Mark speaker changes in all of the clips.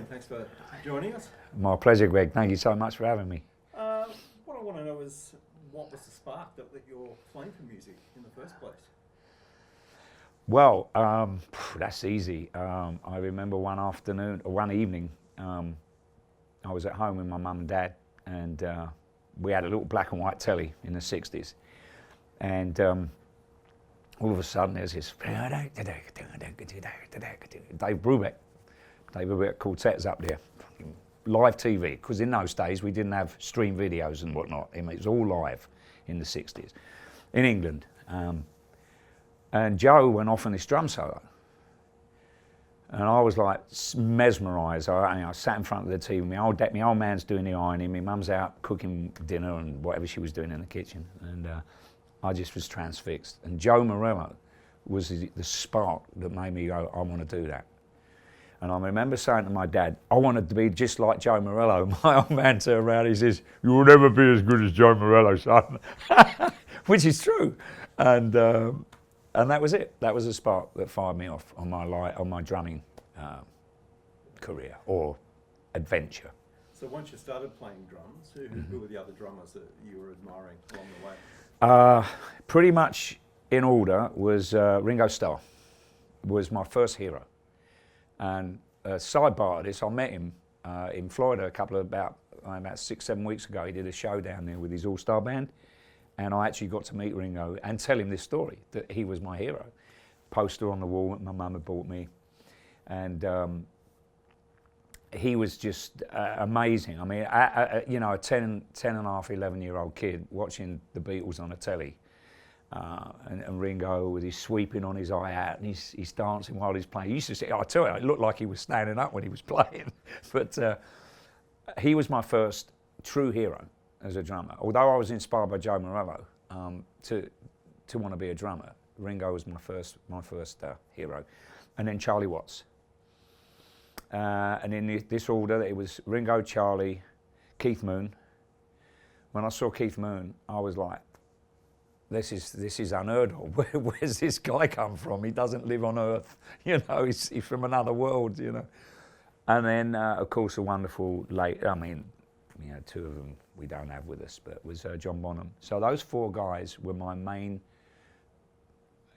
Speaker 1: Band, thanks for joining us.
Speaker 2: My pleasure, Greg. Thank you so much for having me.
Speaker 1: What I want to know is, what was the spark that lit your flame for music in the first place?
Speaker 2: Well, that's easy. I remember one evening, I was at home with my mum and dad, and we had a little black and white telly in the 60s. And all of a sudden there's this Dave Brubeck quartet's up there, live TV, because in those days we didn't have stream videos and whatnot. It was all live in the 60s in England. And Joe went off on this drum solo. And I was like mesmerised. I sat in front of the TV. My old man's doing the ironing. My mum's out cooking dinner and whatever she was doing in the kitchen. And I just was transfixed. And Joe Morello was the spark that made me go, I want to do that. And I remember saying to my dad, I wanted to be just like Joe Morello. My old man turned around, he says, you will never be as good as Joe Morello, son. Which is true. And that was it. That was the spark that fired me off on my drumming career or adventure.
Speaker 1: So once you started playing drums, who were the other drummers that you were admiring along the way?
Speaker 2: Pretty much in order was Ringo Starr, was my first hero. And sidebar to this, I met him in Florida about 6-7 weeks ago. He did a show down there with his all-star band. And I actually got to meet Ringo and tell him this story, that he was my hero. Poster on the wall that my mum had bought me. And he was just amazing. I mean, you know, a 10 and a half, 11-year-old kid watching the Beatles on a telly. And Ringo with his sweeping on his hi-hat and he's dancing while he's playing. He used to say, I tell you, it looked like he was standing up when he was playing. But he was my first true hero as a drummer. Although I was inspired by Joe Morello to want to be a drummer, Ringo was my first hero. And then Charlie Watts. And in this order, it was Ringo, Charlie, Keith Moon. When I saw Keith Moon, I was like, this is unheard of. Where's this guy come from? He doesn't live on Earth, you know. He's from another world, you know. And then, of course, a wonderful two of them we don't have with us, but it was John Bonham. So those four guys were my main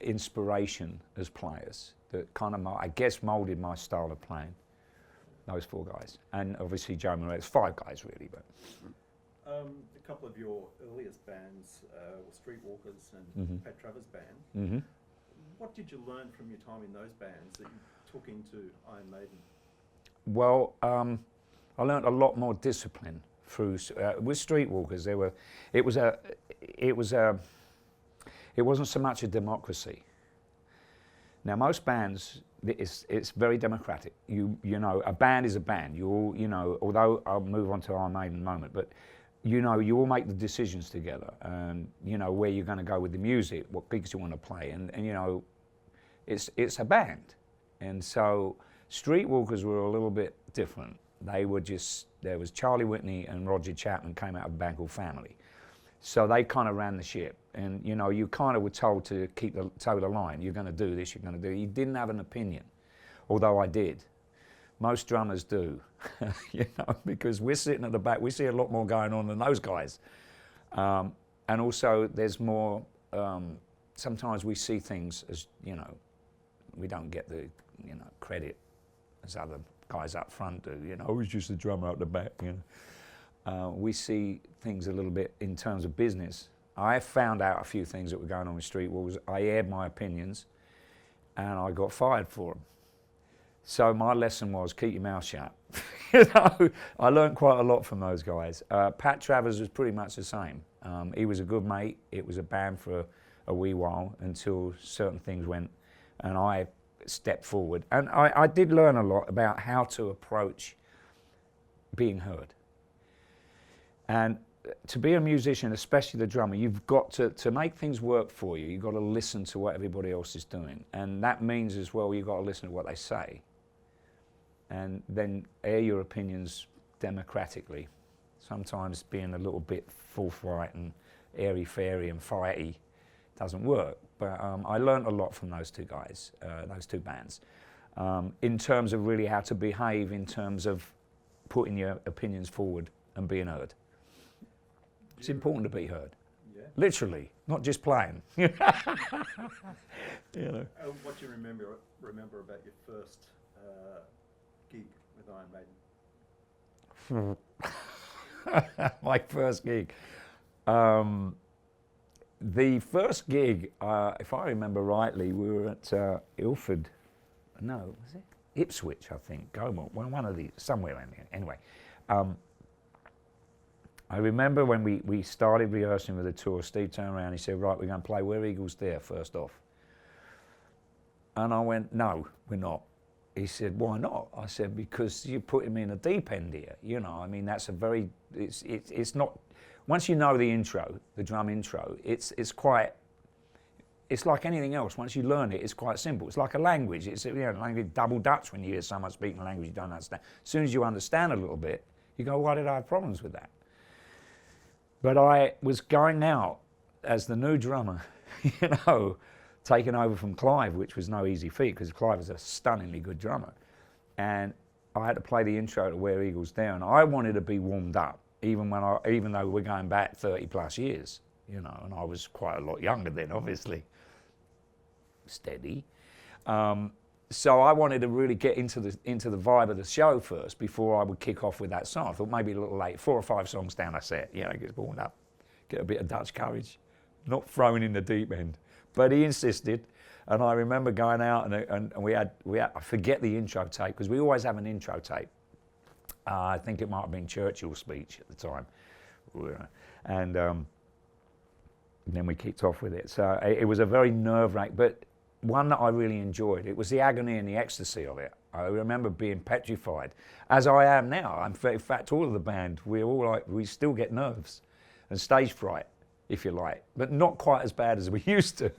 Speaker 2: inspiration as players. That kind of, I guess, moulded my style of playing. Those four guys, and obviously Joe Morello. It's five guys really, but.
Speaker 1: A couple of your earliest bands were Streetwalkers and Pat Travers Band. What did you learn from your time in those bands that you took into Iron Maiden?
Speaker 2: Well, I learned a lot more discipline through with Streetwalkers. It wasn't so much a democracy. Now most bands, it's very democratic. You know, a band is a band. You all, you know, although I'll move on to Iron Maiden in a moment, but you know, you all make the decisions together, and you know where you're going to go with the music, what gigs you want to play, and you know, it's a band, and so Streetwalkers were a little bit different. They were just, there was Charlie Whitney and Roger Chapman came out of a band called Family, so they kind of ran the ship, and you know, you kind of were told to toe the line. You're going to do this. You're going to do. You didn't have an opinion, although I did. Most drummers do, you know, because we're sitting at the back, we see a lot more going on than those guys. And also there's more, sometimes we see things as, you know, we don't get the, you know, credit as other guys up front do, you know, he's just a drummer out the back, you know. We see things a little bit in terms of business. I found out a few things that were going on with Streetwalkers. I aired my opinions and I got fired for them. So my lesson was keep your mouth shut. You know, I learned quite a lot from those guys. Pat Travers was pretty much the same. He was a good mate. It was a band for a wee while until certain things went, and I stepped forward. And I did learn a lot about how to approach being heard. And to be a musician, especially the drummer, you've got to make things work for you. You've got to listen to what everybody else is doing, and that means as well you've got to listen to what they say. And then air your opinions democratically. Sometimes being a little bit forthright and airy-fairy and fighty doesn't work. But I learned a lot from those two guys, those two bands. in terms of really how to behave, in terms of putting your opinions forward and being heard. It's important to be heard.
Speaker 1: Yeah.
Speaker 2: Literally, not just playing. You know.
Speaker 1: What do you remember about your first gig with Iron Maiden?
Speaker 2: My first gig. The first gig, if I remember rightly, we were at Ilford. No, was it? Ipswich, I think. Gomont, one of these, somewhere around there. Anyway, I remember when we started rehearsing with the tour, Steve turned around and he said, right, we're going to play Where Eagles Dare first off. And I went, no, we're not. He said, why not? I said, because you're putting me in a deep end here. You know, I mean, that's a very, it's not, once you know the intro, the drum intro, it's quite, it's like anything else. Once you learn it, it's quite simple. It's like a language. It's, you know, language double Dutch when you hear someone speaking a language you don't understand. As soon as you understand a little bit, you go, why did I have problems with that? But I was going out as the new drummer, you know, taking over from Clive, which was no easy feat because Clive was a stunningly good drummer. And I had to play the intro to Where Eagles Dare, and I wanted to be warmed up, even though we're going back 30 plus years, you know, and I was quite a lot younger then, obviously. Steady. So I wanted to really get into the vibe of the show first before I would kick off with that song. I thought maybe a little late, 4 or 5 songs down a set, you know, get warmed up, get a bit of Dutch courage, not thrown in the deep end. But he insisted, and I remember going out and we had I forget the intro tape because we always have an intro tape. I think it might have been Churchill's speech at the time, and then we kicked off with it. So it was a very nerve-wracking, but one that I really enjoyed. It was the agony and the ecstasy of it. I remember being petrified, as I am now. In fact, all of the band, we still get nerves and stage fright, if you like, but not quite as bad as we used to,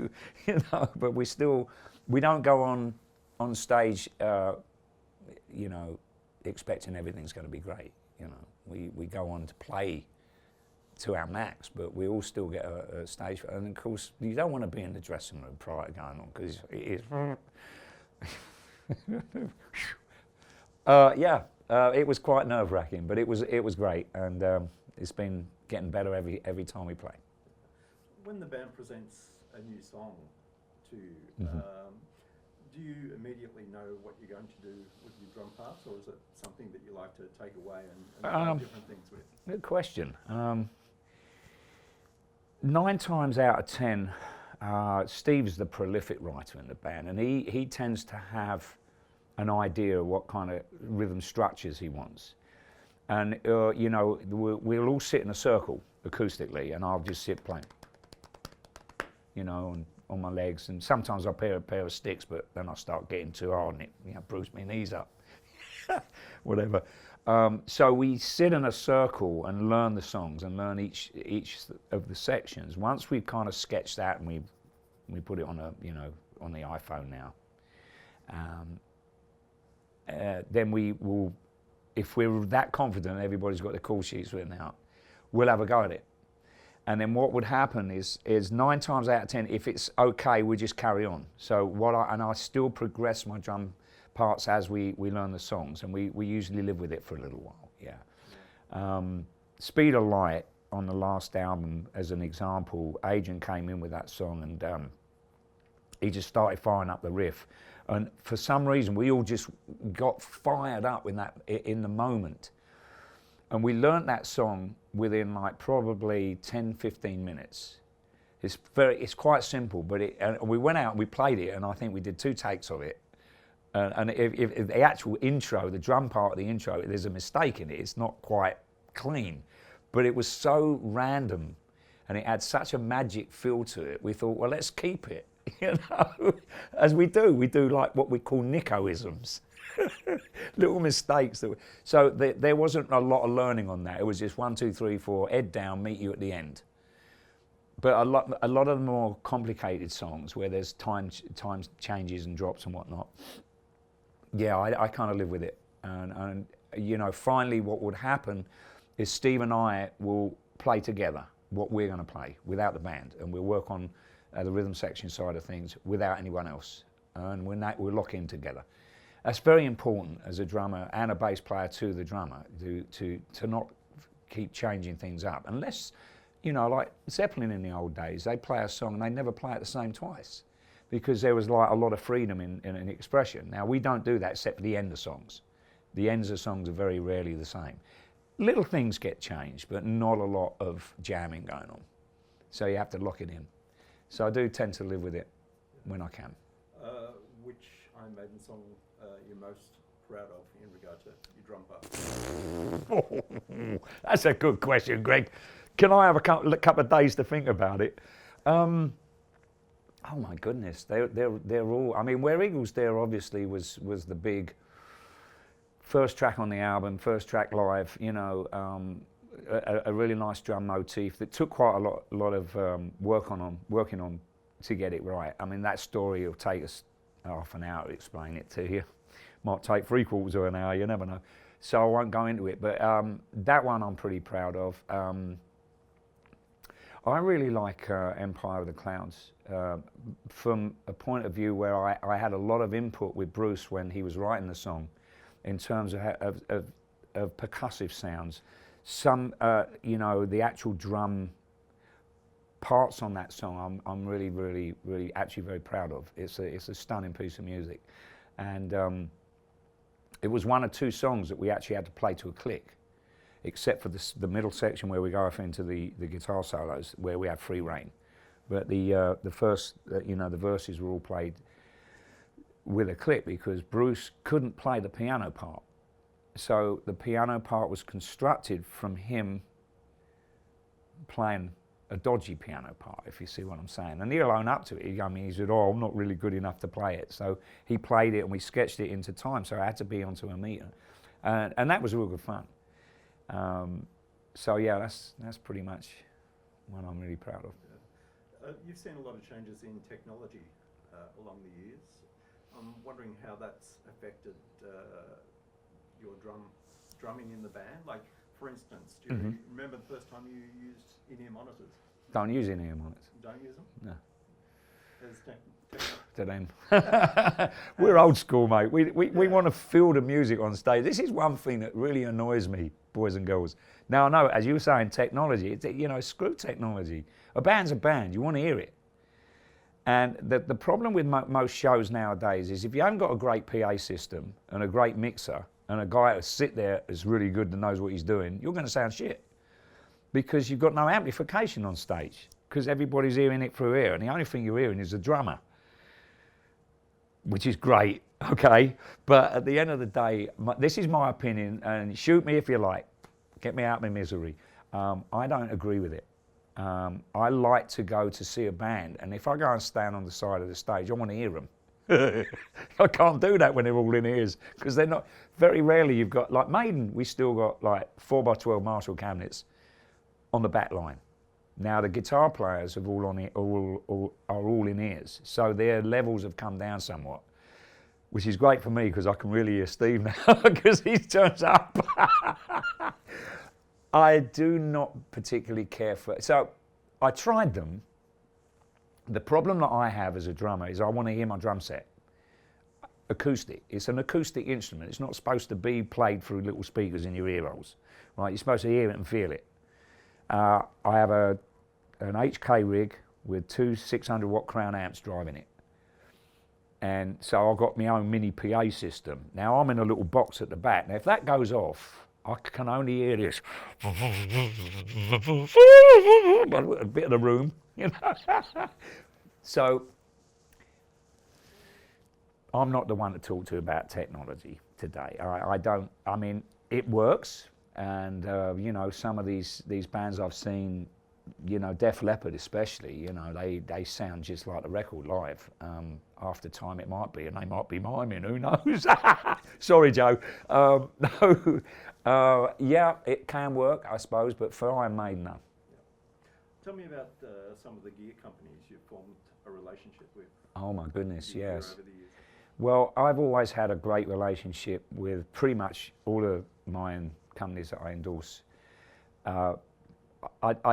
Speaker 2: you know. But we don't go on stage, you know, expecting everything's going to be great. You know, we go on to play to our max, but we all still get a stage. And of course, you don't want to be in the dressing room prior to going on because it is. It was quite nerve-wracking, but it was great, and it's been getting better every time we play.
Speaker 1: When the band presents a new song to you, do you immediately know what you're going to do with your drum parts, or is it something that you like to take away and try different things with?
Speaker 2: Good question. 9 times out of 10, Steve's the prolific writer in the band, and he tends to have an idea of what kind of rhythm structures he wants. And you know, we'll all sit in a circle acoustically, and I'll just sit playing, you know, on my legs, and sometimes I'll pair a pair of sticks, but then I start getting too hard and it, you know, bruise my knees up, whatever. So we sit in a circle and learn the songs and learn each of the sections. Once we've kind of sketched that and we put it on on the iPhone now, then we will, if we're that confident everybody's got the call sheets written out, we'll have a go at it. And then what would happen is 9 times out of 10, if it's okay, we just carry on. So I still progress my drum parts as we learn the songs, and we usually live with it for a little while, yeah. Speed of Light on the last album, as an example, Adrian came in with that song, and he just started firing up the riff. And for some reason, we all just got fired up in the moment. And we learnt that song within like probably 10, 15 minutes. It's quite simple, but and we went out and we played it, and I think we did 2 takes of it. And if the actual intro, the drum part of the intro, there's a mistake in it. It's not quite clean, but it was so random, and it had such a magic feel to it. We thought, well, let's keep it, you know, as we do like what we call Nicko-isms. Little mistakes. So there wasn't a lot of learning on that. It was just 1, 2, 3, 4, head down, meet you at the end. But a lot of the more complicated songs where there's time changes and drops and whatnot, yeah, I kind of live with it. And you know, finally what would happen is Steve and I will play together what we're going to play without the band, and we'll work on the rhythm section side of things without anyone else, and we'll lock in together. That's very important as a drummer and a bass player to the drummer to not keep changing things up. Unless, you know, like Zeppelin in the old days, they play a song and they never play it the same twice because there was like a lot of freedom in an expression. Now we don't do that except for the end of songs. The ends of songs are very rarely the same. Little things get changed, but not a lot of jamming going on. So you have to lock it in. So I do tend to live with it when I can.
Speaker 1: Which Iron Maiden song you're most proud of in regard to your drum part?
Speaker 2: That's a good question, Greg. Can I have a couple of days to think about it? Oh my goodness, they're all. I mean, Where Eagles Dare obviously was the big first track on the album, first track live. You know, a really nice drum motif that took quite a lot of working on to get it right. I mean, that story will take us half an hour to explain it to you. Might take 3/4 of an hour, you never know. So I won't go into it, but that one I'm pretty proud of. I really like Empire of the Clouds from a point of view where I had a lot of input with Bruce when he was writing the song in terms of percussive sounds. Some, you know, the actual drum parts on that song I'm really actually very proud of. It's a stunning piece of music. And it was one or two songs that we actually had to play to a click, except for the middle section where we go off into the guitar solos where we have free rein. But the first, you know, the verses were all played with a click because Bruce couldn't play the piano part. So the piano part was constructed from him playing a dodgy piano part, if you see what I'm saying. And he'll own up to it. I mean, he said, oh, I'm not really good enough to play it. So he played it and we sketched it into time, so I had to be onto a meter. And that was real good fun. So yeah, that's pretty much what I'm really proud of.
Speaker 1: Yeah. You've seen a lot of changes in technology along the years. I'm wondering how that's affected your drumming in the band. Like, for instance, do you remember the first time you used in-ear monitors?
Speaker 2: Don't use in-ear monitors.
Speaker 1: Don't use them?
Speaker 2: No.
Speaker 1: To
Speaker 2: them. We're old school, mate. We want to feel the music on stage. This is one thing that really annoys me, boys and girls. Now, I know, as you were saying, technology, you know, screw technology. A band's a band. You want to hear it. And the problem with most shows nowadays is if you haven't got a great PA system and a great mixer and a guy who sit there is really good and knows what he's doing, you're going to sound shit. Because you've got no amplification on stage. Because everybody's hearing it through ear, and the only thing you're hearing is the drummer, which is great, okay? But at the end of the day, this is my opinion, and shoot me if you like. Get me out of my misery. I don't agree with it. I like to go to see a band, and if I go and stand on the side of the stage, I want to hear them. I can't do that when they're all in ears, because they're not. Very rarely you've got, like Maiden, we still got like 4x12 Marshall cabinets on the back line. Now the guitar players have are all in ears, so their levels have come down somewhat, which is great for me because I can really hear Steve now because he turns up. I do not particularly care for it. So I tried them. The problem that I have as a drummer is I want to hear my drum set. Acoustic. It's an acoustic instrument. It's not supposed to be played through little speakers in your ear holes. Right? You're supposed to hear it and feel it. I have an HK rig with two 600-watt Crown amps driving it. And so I've got my own mini PA system. Now I'm in a little box at the back. Now if that goes off, I can only hear this. A bit of the room, you know. So I'm not the one to talk to about technology today. I mean, it works. And, you know, some of these bands I've seen, you know, Def Leppard especially, you know, they sound just like the record live. After time it might be, and they might be miming, who knows? Sorry, Joe. No. Yeah, it can work, I suppose, but for Iron Maiden, no.
Speaker 1: Tell me about some of the gear companies you've formed a relationship with.
Speaker 2: Oh my goodness, yes.
Speaker 1: Over the years.
Speaker 2: Well, I've always had a great relationship with pretty much all of my companies that I endorse. I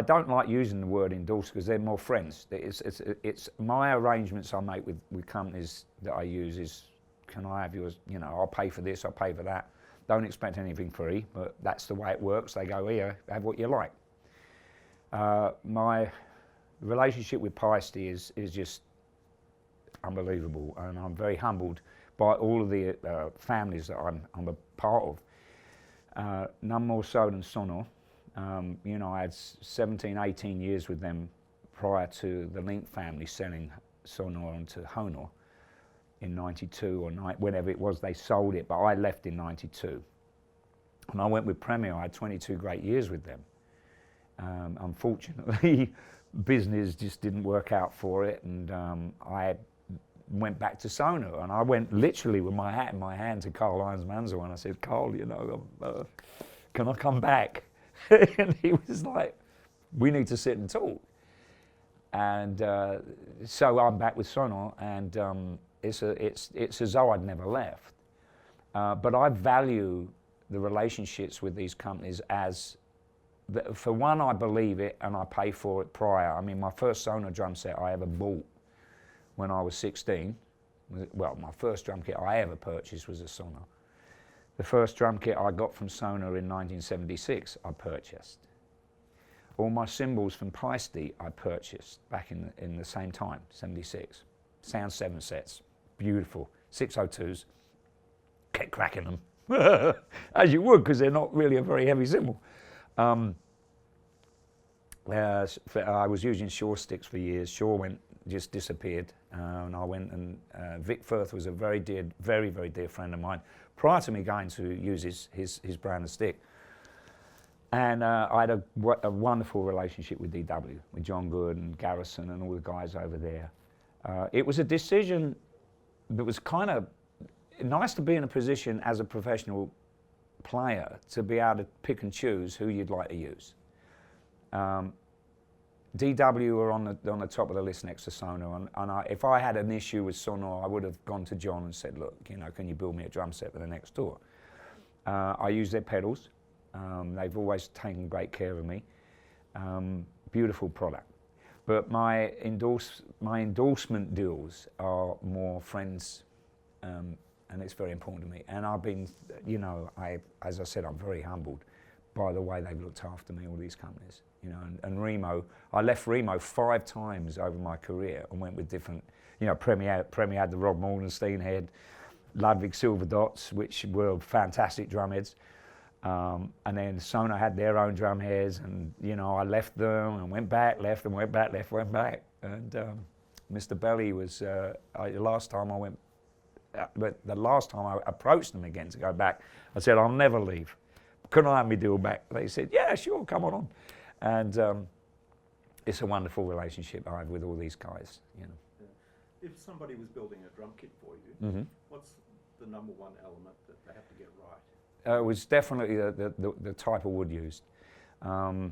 Speaker 2: don't like using the word endorse because they're more friends. It's my arrangements I make with companies that I use is can I have yours? You know, I'll pay for this, I'll pay for that. Don't expect anything free, but that's the way it works. They go, here, have what you like. My relationship with Piesty is just unbelievable, and I'm very humbled by all of the families that I'm a part of. None more so than Sonor. You know, I had 17, 18 years with them prior to the Link family selling Sonor onto Honor in 92 or whenever it was they sold it, but I left in 92. And I went with Premier. I had 22 great years with them. Unfortunately, business just didn't work out for it, and I went back to Sonor, and I went literally with my hat in my hand to Carl Irons Mansell, and I said, Carl, you know, can I come back? And he was like, we need to sit and talk. And so I'm back with Sonor, and it's as though I'd never left. But I value the relationships with these companies as, for one, I believe it and I pay for it prior. I mean, my first Sonor drum set I ever bought when I was 16, well, my first drum kit I ever purchased was a Sonor. The first drum kit I got from Sonor in 1976, I purchased. All my cymbals from Piesty I purchased back in the same time, 76. Sound 7 sets, beautiful, 602s, kept cracking them. As you would, because they're not really a very heavy cymbal. I was using Shaw sticks for years. Shaw just disappeared, and I went and Vic Firth was a very, very dear friend of mine prior to me going to use his brand of stick. And I had a wonderful relationship with DW, with John Good and Garrison and all the guys over there. It was a decision that was kind of nice to be in a position as a professional player to be able to pick and choose who you'd like to use. DW were on the top of the list next to Sonor, and if I had an issue with Sonor, I would have gone to John and said, look, you know, can you build me a drum set for the next tour? I use their pedals. They've always taken great care of me. Beautiful product. But my endorsement deals are more friends, and it's very important to me. And I've been, you know, as I said, I'm very humbled by the way they've looked after me, all these companies. You know, and Remo, I left Remo 5 times over my career and went with different, you know, Premier had the Rob Morgenstein head, Ludwig Silver Dots, which were fantastic drum heads. And then Sonor had their own drum heads, and, you know, I left them and went back, left and went back, left, went back. And Mr. Belly was, the last time I went, but the last time I approached them again to go back, I said, I'll never leave. Couldn't I have me deal back? They said, yeah, sure, come on. And it's a wonderful relationship I have with all these guys, you know.
Speaker 1: Yeah. If somebody was building a drum kit for you, what's the number one element that they have to get right?
Speaker 2: It was definitely the type of wood used. I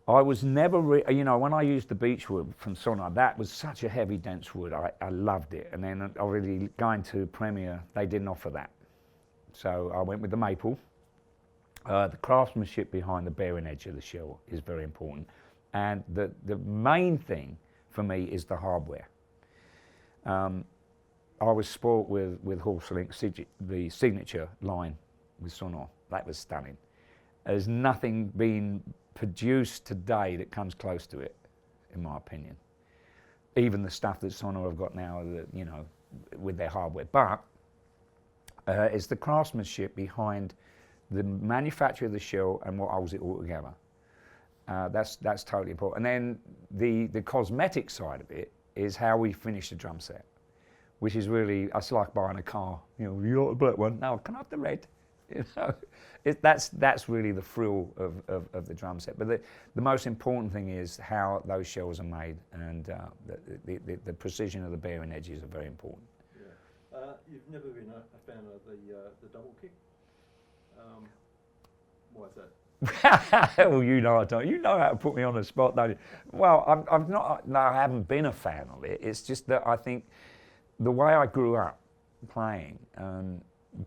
Speaker 2: was never, you know, when I used the beechwood from Sonor, that was such a heavy, dense wood. I loved it. And then already going to Premier, they didn't offer that. So I went with the maple. The craftsmanship behind the bearing edge of the shell is very important. And the main thing for me is the hardware. I was spoilt with Horselink, the signature line with Sonor. That was stunning. There's nothing being produced today that comes close to it, in my opinion. Even the stuff that Sonor have got now, you know, with their hardware. But it's the craftsmanship behind the manufacture of the shell and what holds it all together. That's totally important. And then the cosmetic side of it is how we finish the drum set, which is really, it's like buying a car. You know, you want the black one? No, can I have the red? You know, that's really the thrill of the drum set. But the most important thing is how those shells are made, and the precision of the bearing edges are very important.
Speaker 1: Yeah. You've never been a fan of the double kick. Why is that?
Speaker 2: Well, you know I don't. You know how to put me on the spot, don't you? Well, I'm not. No, I haven't been a fan of it. It's just that I think the way I grew up playing,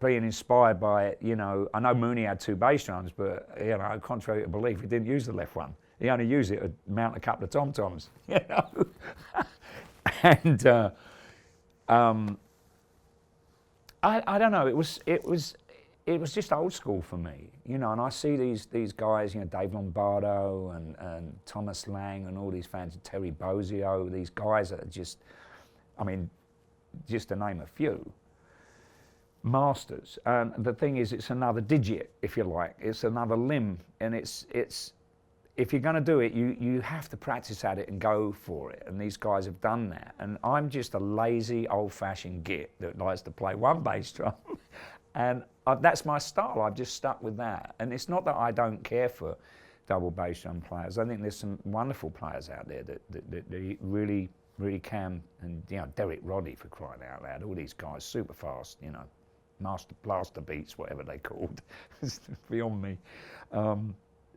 Speaker 2: being inspired by it. You know, I know Mooney had 2 bass drums, but you know, contrary to belief, he didn't use the left one. He only used it to mount a couple of tom-toms. You know, and I don't know. It was just old school for me, you know. And I see these guys, you know, Dave Lombardo and Thomas Lang and all these fans, Terry Bozzio. These guys that are just, I mean, just to name a few, masters. And the thing is, it's another digit, if you like. It's another limb, and it's. If you're going to do it, you have to practice at it and go for it. And these guys have done that. And I'm just a lazy, old-fashioned git that likes to play one bass drum. And that's my style. I've just stuck with that. And it's not that I don't care for double bass drum players. I think there's some wonderful players out there that really, really can. And, you know, Derek Roddy, for crying out loud. All these guys, super fast, you know. Master blaster beats, whatever they're called. It's beyond me.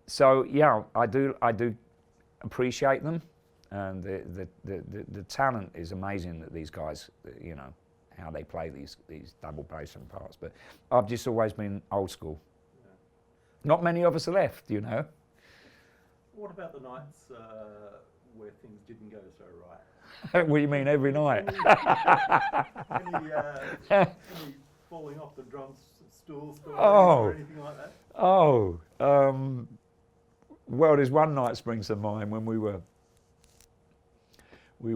Speaker 2: So yeah, I do appreciate them, and the talent is amazing that these guys, you know, how they play these double bass drum parts. But I've just always been old school. Yeah. Not many of us are left, you know.
Speaker 1: What about the nights where things didn't go so right?
Speaker 2: What do you mean, every night?
Speaker 1: Any falling off the drum stool story or anything like that?
Speaker 2: Oh. Well, there's one night springs to mind when we were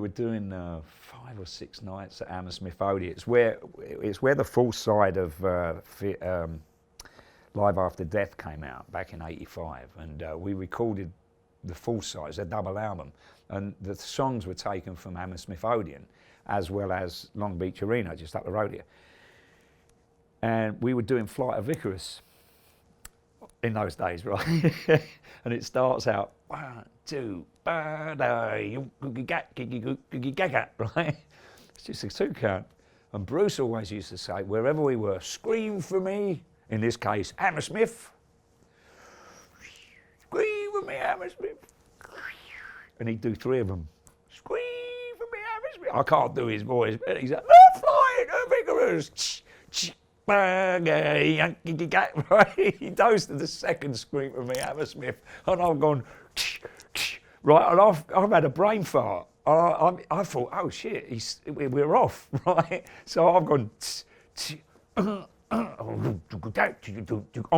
Speaker 2: doing 5 or 6 nights at Hammersmith Odeon. It's where the full side of Live After Death came out back in '85, and we recorded the full side, it's a double album, and the songs were taken from Hammersmith Odeon as well as Long Beach Arena, just up the road here. And we were doing Flight of Icarus in those days, right? And it starts out 1, 2, right? It's just a 2 count. And Bruce always used to say, wherever we were, scream for me. In this case, Hammersmith. Scream for me, Hammersmith. And he'd do 3 of them. Scream for me, Hammersmith. I can't do his voice, but he's like, the Flight of Icarus. Right? He goes to the second scream of me, Hammersmith, and I've gone, right, and I've had a brain fart. I thought, oh shit, we're off, right? So I've gone on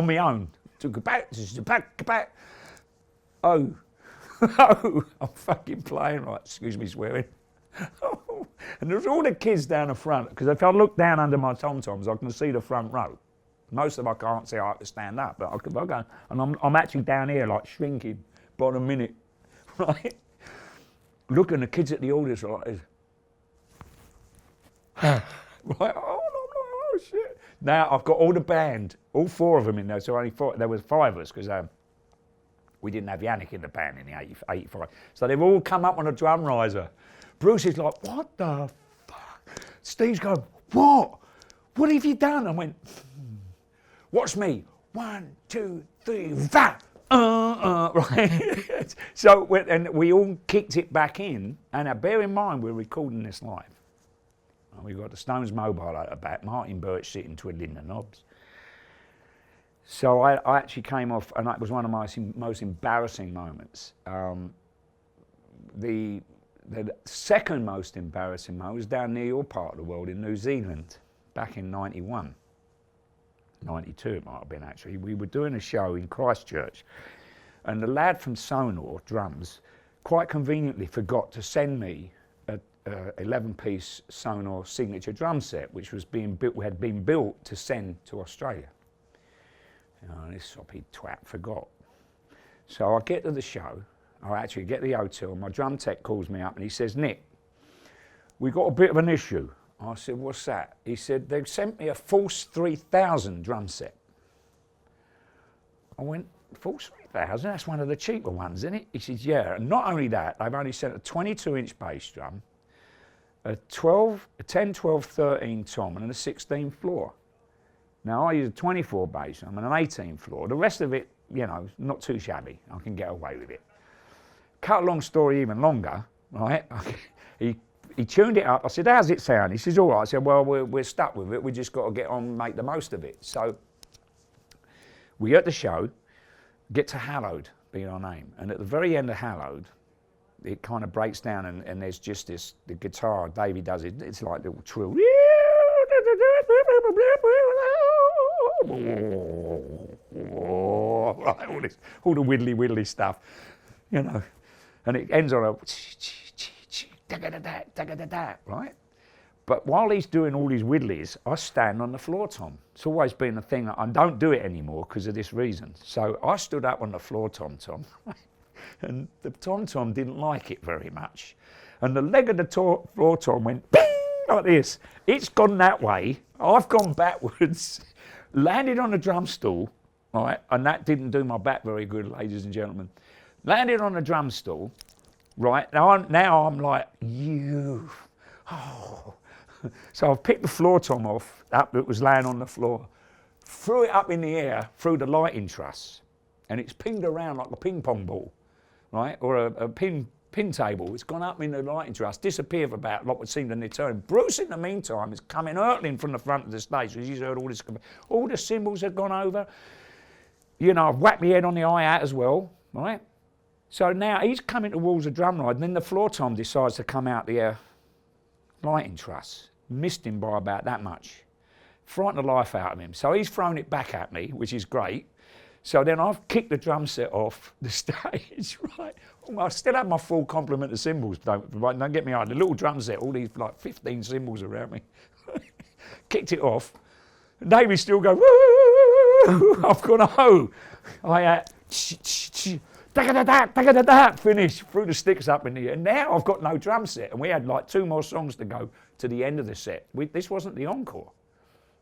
Speaker 2: my own. Oh, I'm fucking playing, right? Excuse me swearing. And there's all the kids down the front, because if I look down under my tom-toms, I can see the front row. Most of them I can't see, I have to stand up, but I go, and I'm actually down here like shrinking by the minute, right? Looking the kids at the audience like this. Right, oh shit. Now I've got all the band, all 4 of them in there, so only 4, there was 5 of us, because we didn't have Yannick in the band in the 85. So they've all come up on a drum riser. Bruce is like, what the fuck? Steve's going, what? What have you done? I went, watch me. 1, 2, 3, va! Right? So, and we all kicked it back in. And now bear in mind, we're recording this live. And we've got the Stones mobile at the back, Martin Birch sitting twiddling the knobs. So I actually came off, and that was one of my most embarrassing moments. The second most embarrassing moment was down near your part of the world in New Zealand, back in '91. 92 it might have been actually. We were doing a show in Christchurch, and the lad from Sonar Drums quite conveniently forgot to send me a 11-piece Sonar signature drum set, which was had been built to send to Australia. This soppy twat forgot. So I get to the show. I actually get the hotel, my drum tech calls me up and he says, Nick, we got a bit of an issue. I said, what's that? He said, they've sent me a Force 3000 drum set. I went, Force 3000? That's one of the cheaper ones, isn't it? He says, yeah, and not only that, they've only sent a 22-inch bass drum, a 10, 12, 13 tom and a 16 floor. Now I use a 24 bass drum and an 18 floor. The rest of it, you know, not too shabby. I can get away with it. Cut a long story even longer, right? He tuned it up. I said, how's it sound? He says, all right. I said, well, we're stuck with it. We just got to get on and make the most of it. So we at the show, get to Hallowed, being our name. And at the very end of Hallowed, it kind of breaks down and there's just the guitar, Davey does it, it's like a little trill. all the widdly stuff, you know, and it ends on a right? But while he's doing all these widdlies, I stand on the floor tom. It's always been a thing that I don't do it anymore because of this reason. So I stood up on the floor tom, and the tom didn't like it very much. And the leg of the floor tom went bing, like this. It's gone that way. I've gone backwards, landed on the drum stool, right? And that didn't do my back very good, ladies and gentlemen. Landed on the drum stool, right? Now I'm like, So I've picked the floor tom off, that was laying on the floor, threw it up in the air through the lighting truss, and it's pinged around like a ping pong ball, right? Or a pin table. It's gone up in the lighting truss, disappeared for about what would seem to turn. Bruce, in the meantime, is coming hurtling from the front of the stage because he's heard all this. All the cymbals had gone over. You know, I've whacked my head on the hi-hat as well, right? So now he's coming towards the drum ride, and then the floor tom decides to come out the lighting truss. Missed him by about that much. Frightened the life out of him. So he's thrown it back at me, which is great. So then I've kicked the drum set off the stage, right? Well, I still have my full complement of cymbals, don't get me wrong. The little drum set, all these like 15 cymbals around me. Kicked it off. Davy's still going, woo! I've gone, oh! I finish, threw the sticks up in the air. And now I've got no drum set, and we had like 2 more songs to go to the end of the set. This wasn't the encore.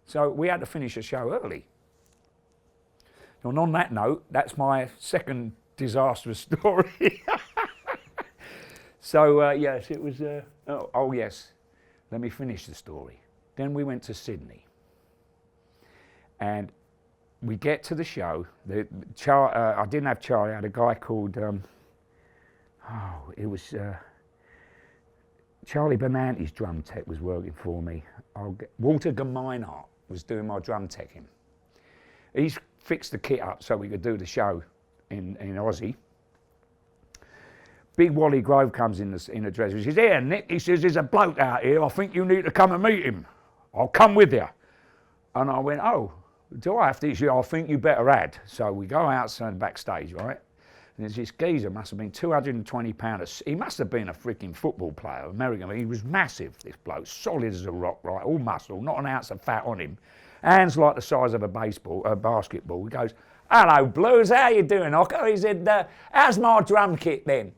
Speaker 2: So we had to finish the show early. And on that note, that's my second disastrous story. So yes, it was, oh yes, let me finish the story. Then we went to Sydney. And we get to the show. I didn't have Charlie, I had a guy called, Charlie Benante's drum tech was working for me. Walter Gemeinhardt was doing my drum teching. He's fixed the kit up so we could do the show in Aussie. Big Wally Grove comes in the dressing room. He says, "Here, Nick," he says, "there's a bloke out here. I think you need to come and meet him. I'll come with you." And I went, "Oh, do I have to?" He said, "I think you better add." So we go outside backstage, right? And there's this geezer, must have been 220 pounds. He must have been a freaking football player, American. He was massive, this bloke, solid as a rock, right? All muscle, not an ounce of fat on him. Hands like the size of a basketball. He goes, "Hello, Blues, how you doing, Ocker?" He said, "How's my drum kit then?"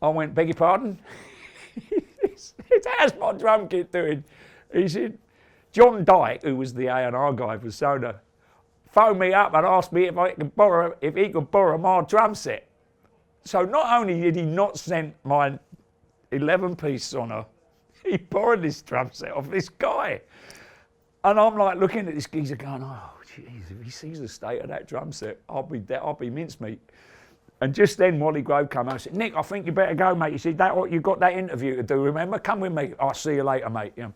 Speaker 2: I went, "Beg your pardon?" He said, "How's my drum kit doing?" He said, "John Dyke, who was the A&R guy for Soda, phoned me up and asked me if he could borrow my drum set." So not only did he not send my 11-piece Sonor, he borrowed this drum set off this guy. And I'm like looking at this geezer going, "Oh, jeez, if he sees the state of that drum set, I'll be mincemeat." And just then Wally Grove came out and said, "Nick, I think you better go, mate." He said, "You got that interview to do, remember? Come with me. I'll see you later, mate." Yeah.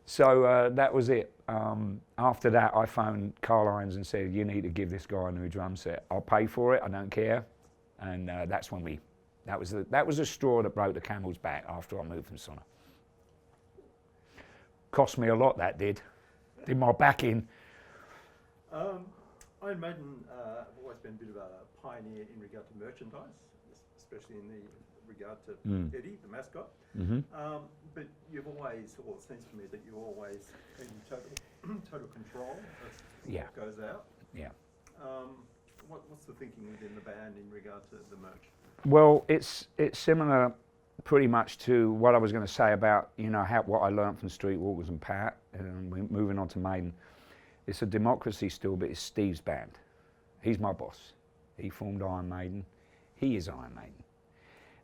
Speaker 2: So that was it. After that, I phoned Carl Irons and said, "You need to give this guy a new drum set. I'll pay for it, I don't care." And that's when that was the straw that broke the camel's back after I moved from Sonor. Cost me a lot, that did. Did my back in.
Speaker 1: Iron Maiden have always been a bit of a pioneer in regard to merchandise, especially in the regard to Eddie, the mascot.
Speaker 2: Mm-hmm.
Speaker 1: But you've always, or it seems to me that you're always in total control of what goes out.
Speaker 2: Yeah.
Speaker 1: What's the thinking within the band in regard to the merch?
Speaker 2: Well, it's similar pretty much to what I was going to say about, what I learned from Streetwalkers and Pat, and moving on to Maiden. It's a democracy still, but it's Steve's band. He's my boss. He formed Iron Maiden. He is Iron Maiden.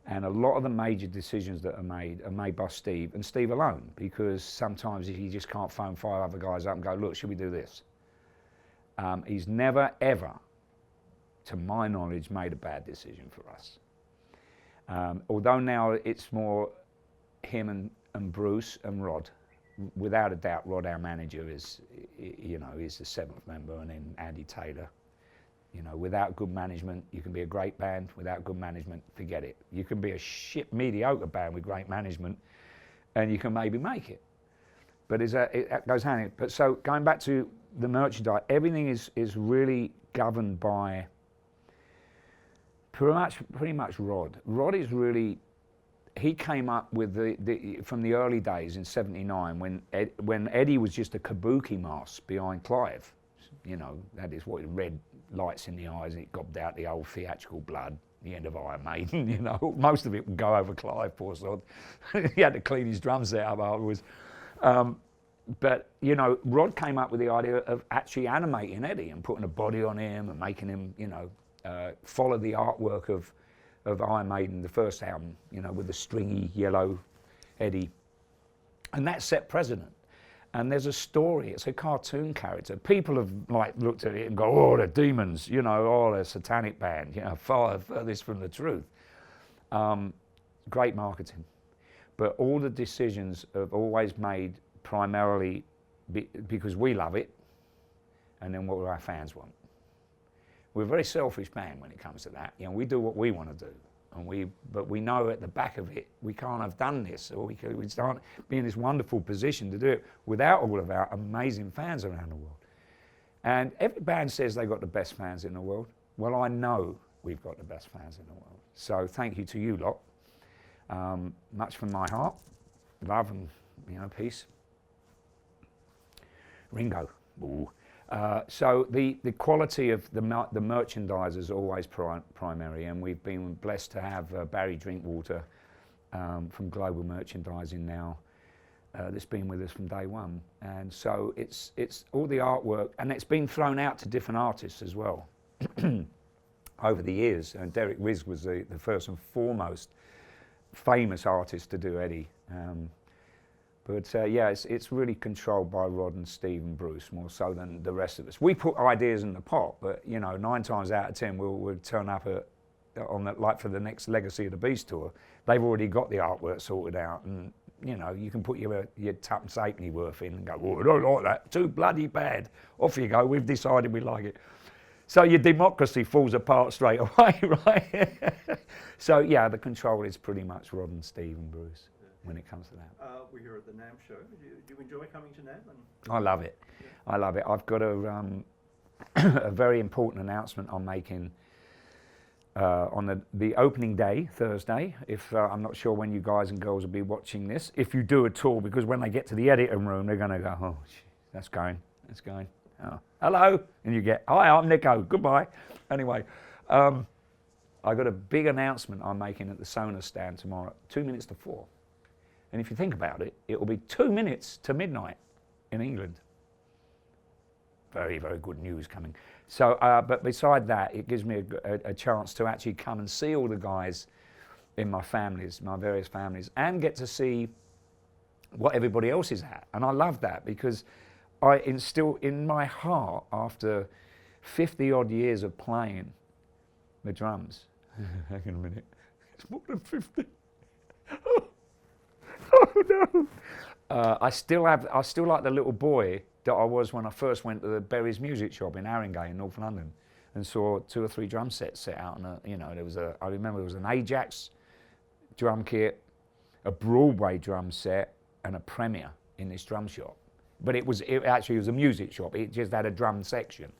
Speaker 2: And a lot of the major decisions that are made by Steve, and Steve alone, because sometimes he just can't phone 5 other guys up and go, "Look, should we do this?" He's never, ever, to my knowledge, made a bad decision for us. Although now it's more him and Bruce and Rod. Without a doubt, Rod, our manager, is the 7th member, and then Andy Taylor. Without good management, you can be a great band. Without good management, forget it. You can be a mediocre band with great management, and you can maybe make it. but it goes hand in hand. But so going back to the merchandise, everything is really governed by pretty much Rod. Rod is really, he came up with from the early days in '79 when Eddie was just a kabuki mask behind Clive. You know, that is what red lights in the eyes, and it gobbed out the old theatrical blood, the end of Iron Maiden, you know. Most of it would go over Clive, poor sod. He had to clean his drum set up afterwards. But, you know, Rod came up with the idea of actually animating Eddie and putting a body on him and making him, you know, follow the artwork of Iron Maiden, the first album, you know, with the stringy yellow Eddie. And that set precedent. And there's a story, it's a cartoon character. People have like looked at it and go, oh, they're demons, you know, oh, they're a satanic band, you know, far furthest from the truth. Great marketing. But all the decisions have always made primarily because we love it, and then what our fans want. We're a very selfish band when it comes to that. You know, we do what we want to do, but we know at the back of it we can't have done this, or we can't be in this wonderful position to do it without all of our amazing fans around the world. And every band says they've got the best fans in the world. Well, I know we've got the best fans in the world. So thank you to you lot. Much from my heart, love and, you know, peace. Ringo. Ooh. So the quality of the merchandise is always primary, and we've been blessed to have Barry Drinkwater from Global Merchandising now that's been with us from day one. And so it's all the artwork, and it's been thrown out to different artists as well over the years. And Derek Riz was the first and foremost famous artist to do Eddie. But yeah, it's really controlled by Rod and Steve and Bruce more so than the rest of us. We put ideas in the pot, but you know, 9 times out of 10 we'll turn up on the, like for the next Legacy of the Beast tour. They've already got the artwork sorted out, and you know, you can put your tuppence halfpenny worth in and go, oh, I don't like that, too bloody bad. Off you go, we've decided we like it. So your democracy falls apart straight away, right? So yeah, the control is pretty much Rod and Steve and Bruce when it comes to that.
Speaker 1: We're here at the NAMM Show. Do you enjoy coming to NAMM?
Speaker 2: I love it.
Speaker 1: Yeah.
Speaker 2: I love it. I've got a very important announcement I'm making on the opening day, Thursday. If I'm not sure when you guys and girls will be watching this, if you do at all, because when they get to the editing room, they're going to go, oh, that's going. Oh, hello, and you get, hi, I'm Nicko, goodbye. Anyway, I got a big announcement I'm making at the Sonar stand tomorrow, 2 minutes to 4. And if you think about it, it will be 2 minutes to midnight in England. Very, very good news coming. So, but beside that, it gives me a chance to actually come and see all the guys in my families, my various families, and get to see what everybody else is at. And I love that because I instill in my heart, after 50 odd years of playing the drums, hang on a minute, it's more than 50. Oh no! I still like the little boy that I was when I first went to the Berry's music shop in Haringey in North London, and saw 2 or 3 drum sets set out. And you know, I remember there was an Ajax drum kit, a Broadway drum set, and a Premier in this drum shop. But it actually was a music shop. It just had a drum section,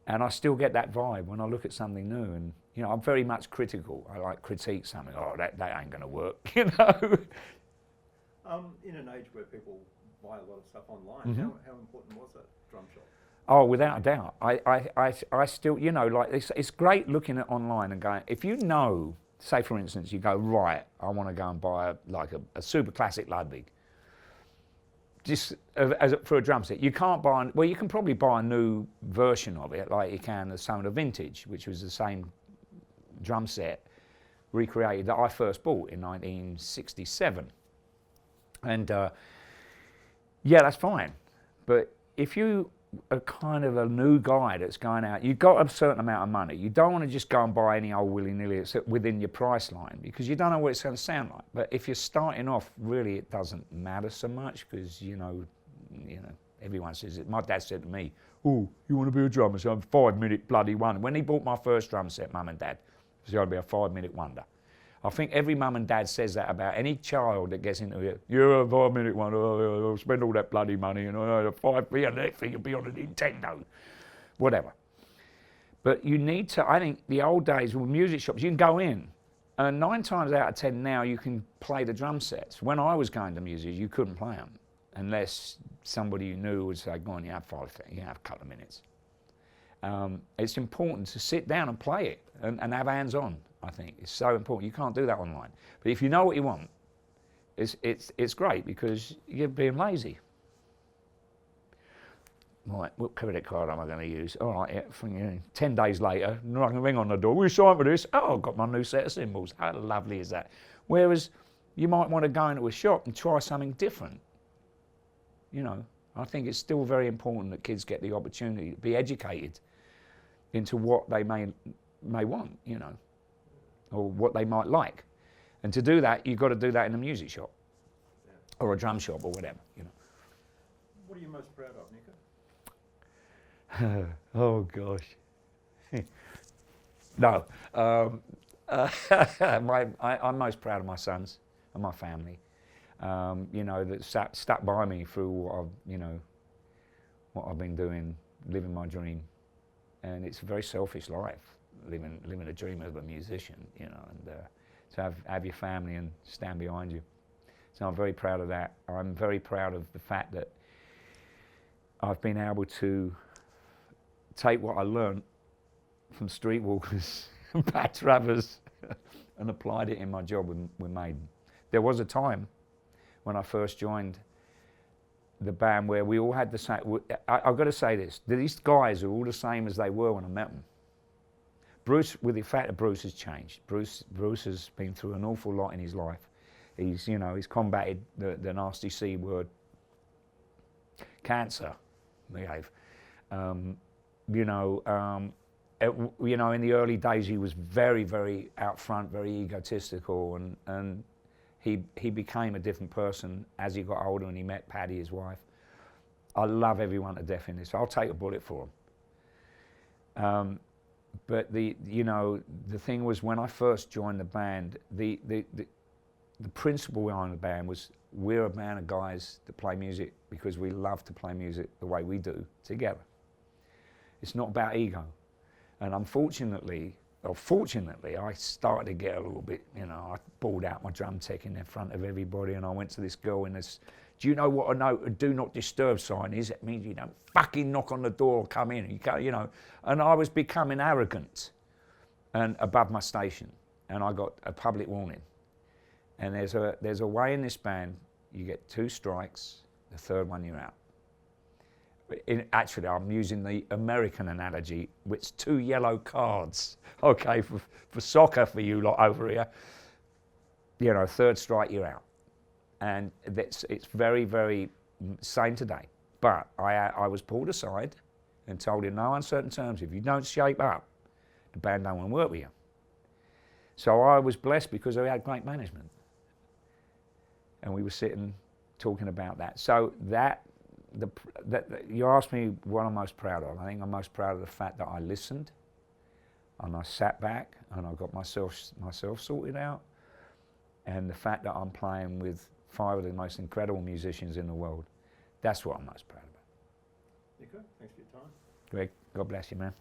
Speaker 2: and I still get that vibe when I look at something new. And you know, I'm very much critical. I like critique something. Oh, that ain't going to work. You know.
Speaker 1: In an age where people buy a lot of stuff online,
Speaker 2: Mm-hmm.
Speaker 1: how important was that drum shop?
Speaker 2: Oh, without a doubt. I still, you know, like it's great looking at online and going, if you know, say for instance, you go, right, I want to go and buy a super classic Ludwig, just for a drum set. You can't buy, well, you can probably buy a new version of it, like you can the Sonar Vintage, which was the same drum set recreated that I first bought in 1967. And yeah, that's fine. But if you are kind of a new guy that's going out, you've got a certain amount of money. You don't want to just go and buy any old willy-nilly within your price line, because you don't know what it's going to sound like. But if you're starting off, really it doesn't matter so much, because you know, everyone says it. My dad said to me, oh, you want to be a drummer? So I'm a 5-minute bloody wonder. When he bought my first drum set, Mum and Dad, it was going to be a 5-minute wonder. I think every mum and dad says that about any child that gets into it. You're a 5-minute one, I'll spend all that bloody money, and a 5p and that thing will be on a Nintendo, whatever. But you need to, I think the old days with music shops, you can go in, and 9 times out of 10 now you can play the drum sets. When I was going to music, you couldn't play them unless somebody you knew would say, go on, you have 5 things, you have a couple of minutes. It's important to sit down and play it and have hands on. I think it's so important. You can't do that online. But if you know what you want, it's great because you're being lazy. Right, what credit card am I going to use? All right, yeah, 10 days later, I can ring on the door. We signed for this. Oh, I've got my new set of cymbals. How lovely is that? Whereas you might want to go into a shop and try something different. You know, I think it's still very important that kids get the opportunity to be educated into what they may want, you know, or what they might like. And to do that, you've got to do that in a music shop, or a drum shop, or whatever, you know.
Speaker 1: What are you most proud of, Nicko?
Speaker 2: Oh, gosh. No. I'm most proud of my sons and my family, you know, that stuck by me through what I've been doing, living my dream. And it's a very selfish life, living a dream of a musician, you know, and to have your family and stand behind you. So I'm very proud of that. I'm very proud of the fact that I've been able to take what I learned from Streetwalkers and Pat Travers and applied it in my job with Maiden. There was a time when I first joined the band where we all had the same. I've got to say this: these guys are all the same as they were when I met them. Bruce, with the fact that Bruce has changed. Bruce has been through an awful lot in his life. He's combated the nasty C word, cancer. Behave. In the early days he was very, very out front, very egotistical, and he became a different person as he got older and he met Patty, his wife. I love everyone to death in this. I'll take a bullet for him. But the thing was, when I first joined the band, the principle behind the band was, we're a band of guys that play music because we love to play music the way we do together. It's not about ego. And fortunately, I started to get a little bit, I bawled out my drum tech in front of everybody, and I went to this girl in this, do you know what a do not disturb sign is? It means you don't fucking knock on the door or come in, and I was becoming arrogant and above my station, and I got a public warning. And there's a way in this band, you get 2 strikes, the 3rd one you're out. Actually, I'm using the American analogy, which is 2 yellow cards, okay, for soccer for you lot over here. 3rd strike, you're out. And it's very, very same today. But I was pulled aside and told in no uncertain terms, if you don't shape up, the band don't want to work with you. So I was blessed because I had great management. And we were sitting talking about that. So you asked me what I'm most proud of. I think I'm most proud of the fact that I listened and I sat back and I got myself sorted out, and the fact that I'm playing with 5 of the most incredible musicians in the world. That's what I'm most proud about.
Speaker 1: Nicko, thanks for your time.
Speaker 2: Greg, God bless you, man.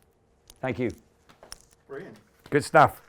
Speaker 2: Thank you.
Speaker 1: Brilliant.
Speaker 2: Good stuff.